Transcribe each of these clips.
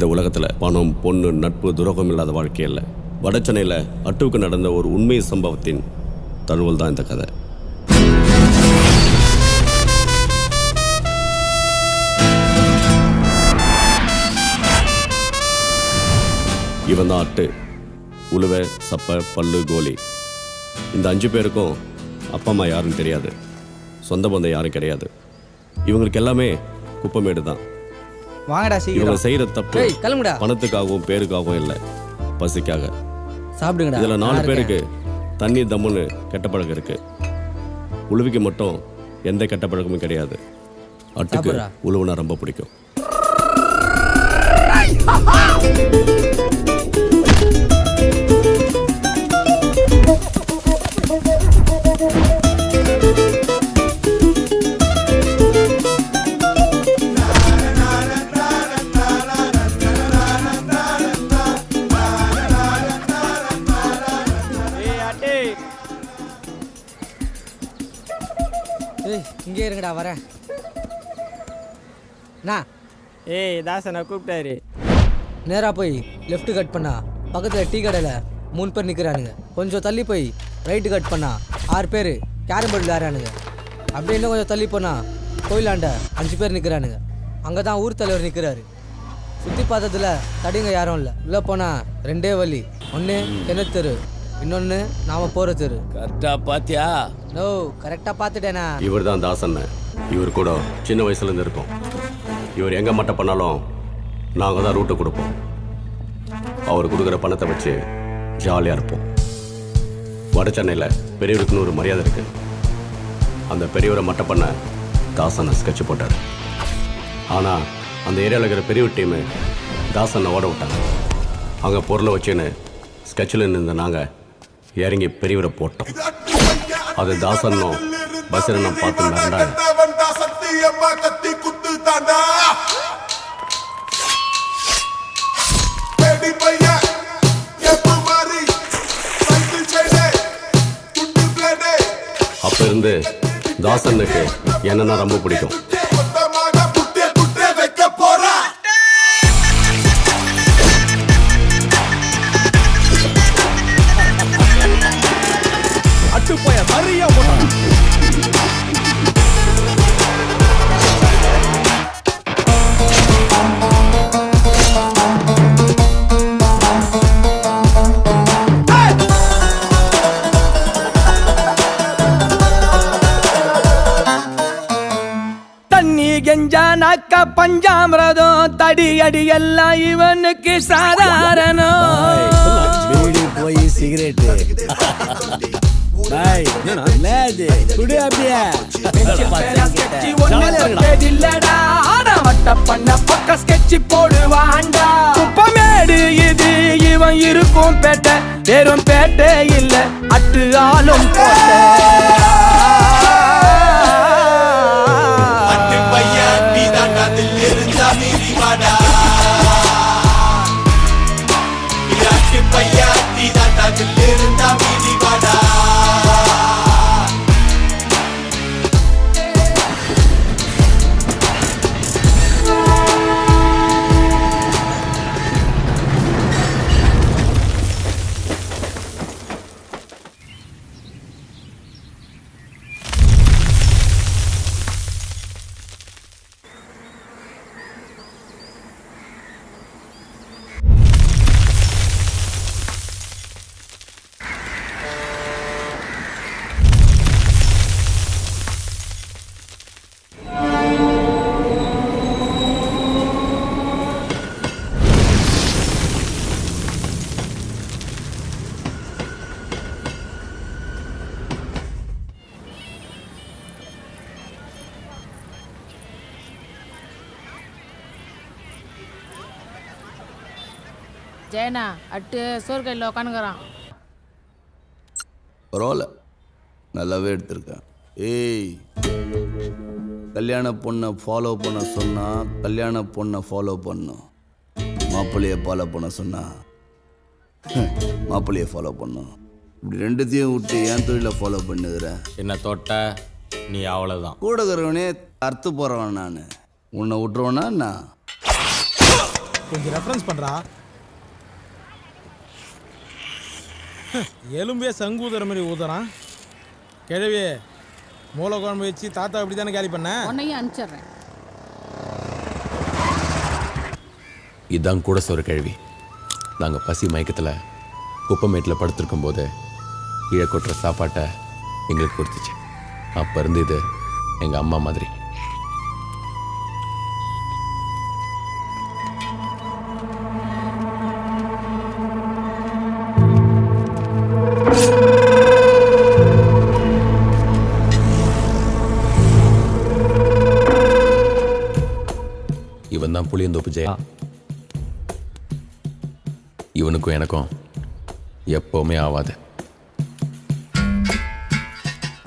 இந்த உலகத்தில் பணம், பொண்ணு, நட்பு, துரோகம் இல்லாத வாழ்க்கை இல்லை. வடச்சென்னையில் அட்டுவுக்கு நடந்த ஒரு உண்மை சம்பவத்தின் தழுவல் தான் இந்த கதை. இவன் தான் அட்டு. உழுவை, சப்பை, பல்லு, கோலி. இந்த 5 பேருக்கும் அப்பா அம்மா யாருன்னு தெரியாது, சொந்த பந்தம் யாரும் கிடையாது. இவங்களுக்கு எல்லாமே குப்பமேடு தான். வாங்கடா சீக்கிரம். இவங்க செய்யற தப்பு கிளம்புடா. பணத்துக்காகவும் பேருக்காகவும் இல்லை, பசிக்காக. சாப்பிடுங்கடா. இதுல 4 பேருக்கு தண்ணி தம்முன்னு கெட்ட பழக்கம் இருக்கு. உழுவிக்கு மட்டும் எந்த கெட்ட பழக்கமும் கிடையாது. அட்டுக்கு உழுவுனா ரொம்ப பிடிக்கும். இங்கே இருங்கடா, வரேன். தாசனை கூப்பிட்டாரு. நேராக போய் லெஃப்ட் கட் பண்ணா பக்கத்தில் டீ கடையில் 3 பேர் நிற்கிறானுங்க. கொஞ்சம் தள்ளி போய் ரைட்டு கட் பண்ணா 6 பேர் கேரம் போர்டு விளையாடுறானுங்க. அப்படியே இன்னும் கொஞ்சம் தள்ளி போனால் கோயிலாண்ட 5 பேர் நிற்கிறானுங்க. அங்கே தான் ஊர் தலைவர் நிற்கிறாரு. சுற்றி பார்த்ததில் தடிங்க யாரும் இல்லை. உள்ளே போனால் 2 வழி. ஒன்று கிணத்தெரு, இன்னொன்று நாம போகிற தெரு. கரெக்டாக பார்த்தியா? நோ, கரெக்டாக பார்த்துட்டேனா. இவர் தான் தாசன். இவர் கூட சின்ன வயசுலேருந்து இருக்கோம். இவர் எங்கே மட்டை பண்ணாலும் நாங்கள் தான் ரூட்டை கொடுப்போம். அவர் கொடுக்குற பணத்தை வச்சு ஜாலியாக இருப்போம். வட சென்னையில் பெரியவருக்குன்னு ஒரு மரியாதை இருக்கு. அந்த பெரியவரை மட்டை பண்ண தாசனை ஸ்கெட்ச் போட்டார். ஆனால் அந்த ஏரியாவில் இருக்கிற பெரியவர் டீமு தாசனை ஓட விட்டாங்க. அங்கே பொருளை வச்சுன்னு ஸ்கெட்சில் இருந்த நாங்கள் இறங்கி பெரியவரை போட்டோம். அது தாசன்னும் பஸ்ஸில் பார்த்து மிரண்டாங்க. அப்ப இருந்து தாசனுக்கு என்னன்னா ரொம்ப பிடிக்கும். கெஞ்சானாக்க பஞ்சாமிரதம், தடி அடி எல்லாம் இவனுக்கு சாதாரணம். போய் சிகரெட் போடுவாண்டா. குப்பமேடு இது இவன் இருக்கும் பேட்டை, வெறும் பேட்டை இல்ல அட்டு ஆளும் போட்ட. ஜெயனா அட்டு சோறு கையில் உட்காந்துக்கிறான். பரவாயில்ல, நல்லாவே எடுத்திருக்கேன். ஏய், கல்யாண பொண்ணை ஃபாலோ பண்ண சொன்னா கல்யாண பொண்ணை ஃபாலோ பண்ணும். மாப்பிள்ளையை ஃபாலோ பண்ண சொன்னா மாப்பிள்ளையை ஃபாலோ பண்ணும். இப்படி ரெண்டுத்தையும் விட்டு என் தொழிலை ஃபாலோ பண்ணுகிறேன். என்ன தொட்ட நீ அவ்வளோதான். கூட இருக்கிறவனே அறுத்து போகிறவன் நான். உன்னை விட்டுருவேன்னா நான் கொஞ்சம் ரெஃபரன்ஸ் பண்ணுறா. எலும்பே சங்கு ஊதுற மாதிரி ஊதுறான். கிழவி மூளை குழம்பு வச்சு தாத்தா அப்படி தானே கேலி பண்ண. உன்னையும் அனுப்பிச்சிடுறேன். இதான் கூட சொல்கிற கேள்வி. நாங்கள் பசி மயக்கத்தில் குப்பமேட்டில் படுத்திருக்கும் போது கீழே கொட்டுற சாப்பாட்டை எங்களுக்கு கொடுத்துச்சு. அப்போ இருந்து இது எங்கள் அம்மா மாதிரி. இவன் தான் புளியந்தோப்பு ஜெயா. இவனுக்கும் எனக்கும் எப்பவுமே ஆகாது.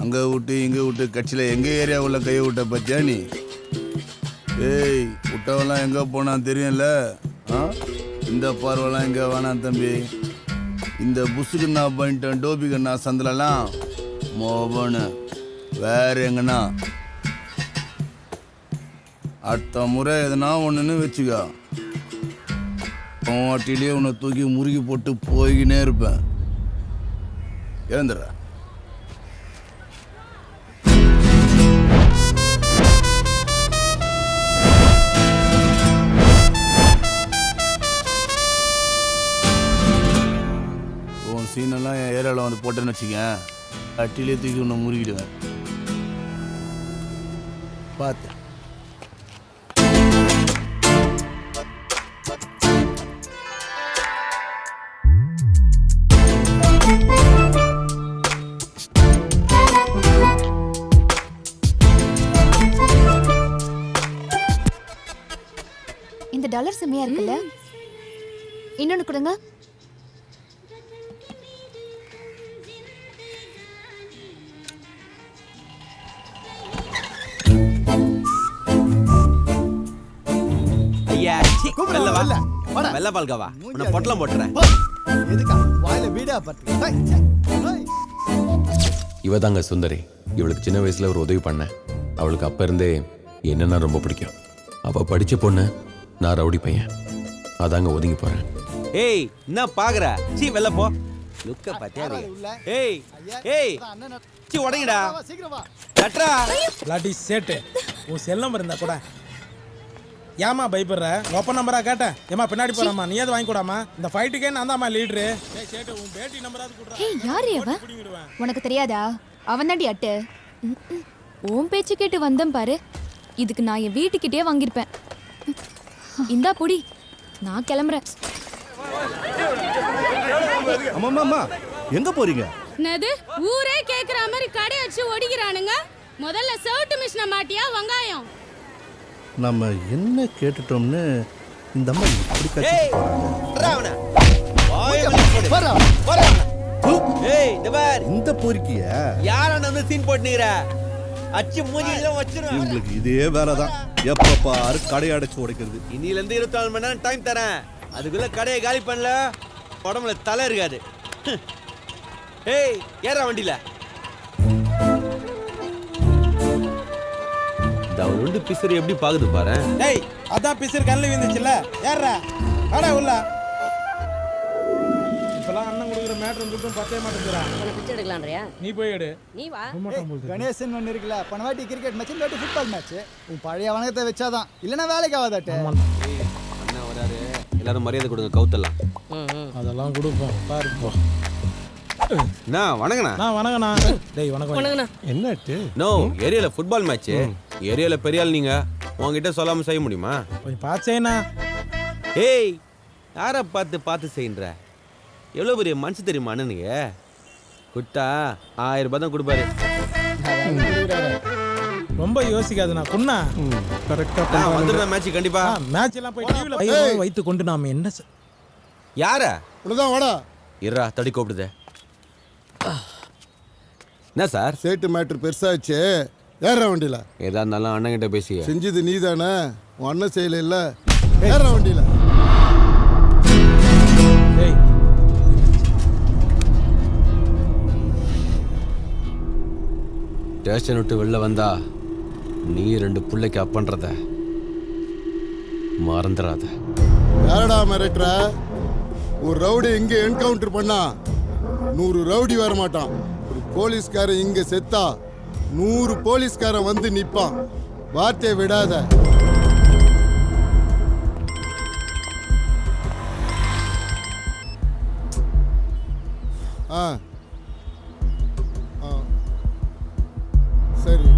அங்கே விட்டு இங்கே விட்டு கட்சியில் எங்கள் ஏரியாவுள்ள கையை விட்ட பத்தியா நீ? ஏய், விட்டவெல்லாம் எங்கே போனான்னு தெரியும்ல? இந்த பார்வெல்லாம் இங்கே வேணாம் தம்பி. இந்த புசுக்குண்ணா பண்ணிட்டேன் டோபிகண்ணா சந்திலலாம் மோபனு வேற எங்கண்ணா அடுத்த முறை எதனா ஒன்றுன்னு வச்சுக்கோ, வாட்டிலேயே உன்னை தூக்கி முறுகி போட்டு போய்கினே இருப்பேன். எழுந்துடுற. உன் சீனெல்லாம் என் ஏரியாவில் வந்து போட்டேன்னு வச்சுக்கேன், அட்டிலே தூக்கி உன்னை முறுகிடுவேன். பார்த்து இந்த டாலர் செம்மையா இருக்குல்ல? இன்னொன்னு கொடுங்க. ஐயா வெள்ள பால்கவா உன்னை பொட்டலம் போட்டுறேன். இவ தாங்க சுந்தரி. இவளுக்கு சின்ன வயசுல ஒரு உதவி பண்ணேன். அவளுக்கு அப்ப இருந்தே என்னன்னா ரொம்ப பிடிக்கும். அவ படிச்ச பொண்ணு, நான் ரவுடி பையன். அதாங்க ஒதுங்கி போறேன். ஏய் என்ன பாக்குற? சீ வெள்ள போ. லுக்க பாத்தியா? ஏய் ஏய் சீ உடைங்கடா. கட்றா. லாட்டி சேட்டு உன் செல் நம்பர் இருந்தா கூட. ஏமா பயப்படுற? ஒப்ப நம்பரா கேட்டேன். ஏமா பின்னாடி போறாமா, நீ ஏது வாங்கி கூடாமா? இந்த ஃபைட்டுக்கே நான் தான்மா லீடரு. ஏய் சேட்டு உன் பேட்டி நம்பராது குடுறா. ஏய் யாரு அவன்? உனக்கு தெரியாதா? அவன் தாண்டி அட்டு. ஓம் பேச்சு கேட்டு வந்தேன் பாரு. இதுக்கு நான் என் வீட்டுக்கிட்டே வாங்கியிருப்பேன். இந்தா பொடி, நான் கிளம்புறேன். அம்மா எங்க போறீங்க? என்னது ஊரே கேக்குற மாதிரி கடை வச்சு ஒடிக்கிறானுங்க. முதல்ல சவுட்டு மிஷினை மாட்டியா வெங்காயம்? நம்ம என்ன கேட்டுட்டோம்னு இந்த அம்மா இப்படி ஏய் ராவணா வாயை போடு போடா. ஏய் இந்த பார் இந்த பொறுக்கிய யார வந்து சீன் போட்டுனீங்கற? அச்சி மூஞ்சில வச்சிரும். உங்களுக்கு இதே வேலை தான். எப்ப பாரு கடை அடைச்சு உடைக்கிறது. இன்னில இருந்து 24 மணி நேரம் டைம் தரேன். அதுக்குள்ள கடையை காலி பண்ணல உடம்புல தலை இருக்காது. ஏய் ஏறா வண்டியில. டவுன் பிசர் எப்படி பாக்குது பாரு. ஏய் அதான் பிசர் கண்ணில் விழுந்துச்சுல்ல, ஏறா ஆடா உள்ள. இப்பெல்லாம் அண்ணன் கொடுக்குற மேட்ரு மட்டும் பத்தே மாட்டேங்கிறா. பிச்சை எடுக்கலாம்ன்றியா? நீ போய் எடு. நீ வா. கணேசன் ஒன்று இருக்குல்ல, போன வாட்டி கிரிக்கெட் மேட்ச், இந்த வாட்டி ஃபுட்பால் மேட்ச். உன் பழைய வணக்கத்தை வச்சாதான், இல்லைன்னா வேலைக்கு ஆகாதாட்டு. அண்ணன் வராரு, எல்லாரும் மரியாதை கொடுங்க, கவுத்தலாம். அதெல்லாம் கொடுப்போம் பாருப்போ. நான் வணங்கண்ணா. நான் வணங்கண்ணா. டேய் வணக்கம். வணங்கண்ணா. என்னட்டு? நோ ஏரியால ஃபுட்பால் மேட்ச். ஏரியால பெரிய ஆள் நீங்க, உங்ககிட்ட சொல்லாம செய்ய முடியுமா? கொஞ்சம் பாச்சேண்ணா. ஏய் யாரை பார்த்து செய்யுற? எவ்வளோ பெரிய மனசு தெரியுமா அண்ணனுங்க? குட்டா 1000 ரூபாய் தான் கொடுப்பாரு. ரொம்ப யோசிக்காதுண்ணா. குண்ணா கரெக்டா வந்துடுற மேட்ச் கண்டிப்பா. மேட்ச் எல்லாம் போய் டிவில வைத்து கொண்டு நாம என்ன யார இவ்வளவுதான் வாடா. இருடா தடி கூப்பிடுதே. என்ன சார்? சேட்டு மேட்ரு பெருசாச்சு. ஏற வண்டியில. ஏதா இருந்தாலும் அண்ணன் கிட்ட பேசி செஞ்சது நீ தானே, உன் அண்ணன் செய்யல இல்ல. ஏற வண்டியில. ஸ்டேஷன் விட்டு வெளில வந்தா நீ 2 பிள்ளைக்கு அப்பன்றத மறந்துடாத. யாரடா மிரட்டுற? ஒரு ரவுடி இங்க என்கவுண்டர் பண்ணா 100 ரவுடி வர மாட்டான். ஒரு போலீஸ்காரன் இங்க செத்தா 100 போலீஸ்காரன் வந்து நிப்பான். வார்த்தையை விடாத. ஆ ஆ சரி.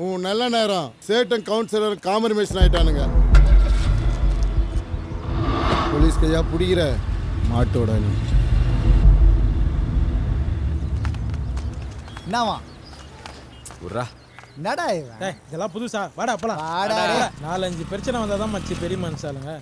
உன் நல்ல நேரம். சேட்டன் கவுன்சிலர் காம்ப்ரமைஸ் ஆயிட்டானுங்க. போலீஸ் கையா பிடிக்கிற மாட்டோட நீ. என்னவா உர்ரா என்னடா இவன்? இதெல்லாம் புதுசா வாடா அப்பலாம் 4-5 பிரச்சனை வந்தாதான் மச்சி பெரிய மனுஷாலுங்க